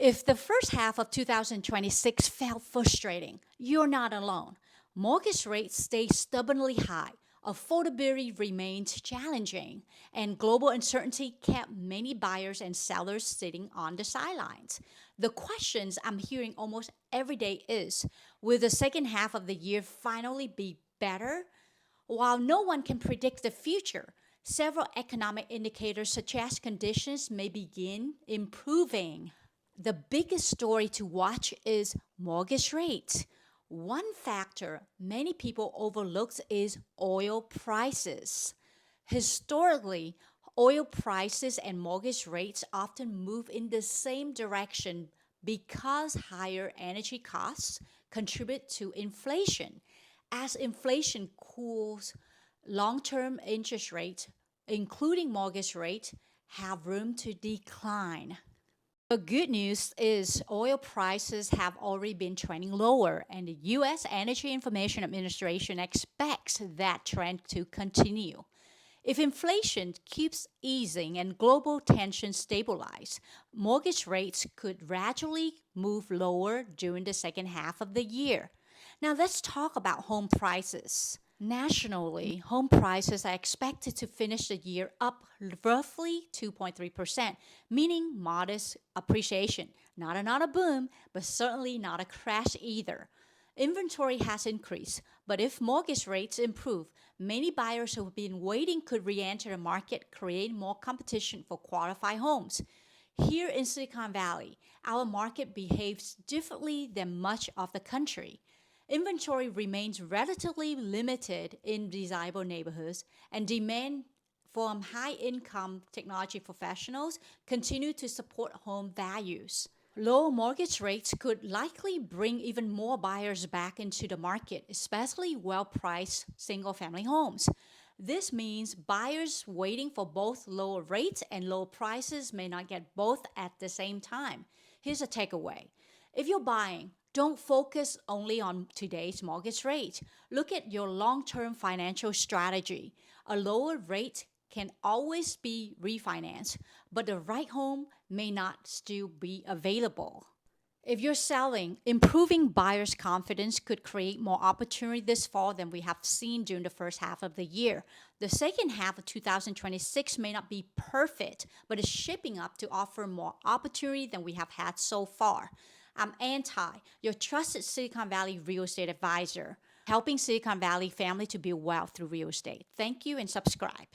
If the first half of 2026 felt frustrating, you're not alone. Mortgage rates stay stubbornly high, affordability remains challenging, and global uncertainty kept many buyers and sellers sitting on the sidelines. The questions I'm hearing almost every day is, will the second half of the year finally be better? While no one can predict the future, several economic indicators suggest conditions may begin improving. The biggest story to watch is mortgage rates. One factor many people overlook is oil prices. Historically, oil prices and mortgage rates often move in the same direction because higher energy costs contribute to inflation. As inflation cools, long term interest rates, including mortgage rates, have room to decline. The good news is oil prices have already been trending lower, and the U.S. Energy Information Administration expects that trend to continue. If inflation keeps easing and global tensions stabilize, mortgage rates could gradually move lower during the second half of the year. Now, let's talk about home prices. Nationally, home prices are expected to finish the year up roughly 2.3%, meaning modest appreciation. Not a boom, but certainly not a crash either. Inventory has increased, but if mortgage rates improve, many buyers who have been waiting could re enter the market, creating more competition for qualified homes. Here in Silicon Valley, our market behaves differently than much of the country. Inventory remains relatively limited in desirable neighborhoods, and demand from high-income technology professionals continue to support home values. Low mortgage rates could likely bring even more buyers back into the market, especially well-priced single-family homes. This means buyers waiting for both lower rates and low prices may not get both at the same time. Here's a takeaway. If you're buying, don't focus only on today's mortgage rate. Look at your long term financial strategy. A lower rate can always be refinanced, but the right home may not still be available. If you're selling, improving buyers' confidence could create more opportunity this fall than we have seen during the first half of the year. The second half of 2026 may not be perfect, but it's shaping up to offer more opportunity than we have had so far. I'm Anti, your trusted Silicon Valley real estate advisor, helping Silicon Valley family to build wealth through real estate. Thank you and subscribe.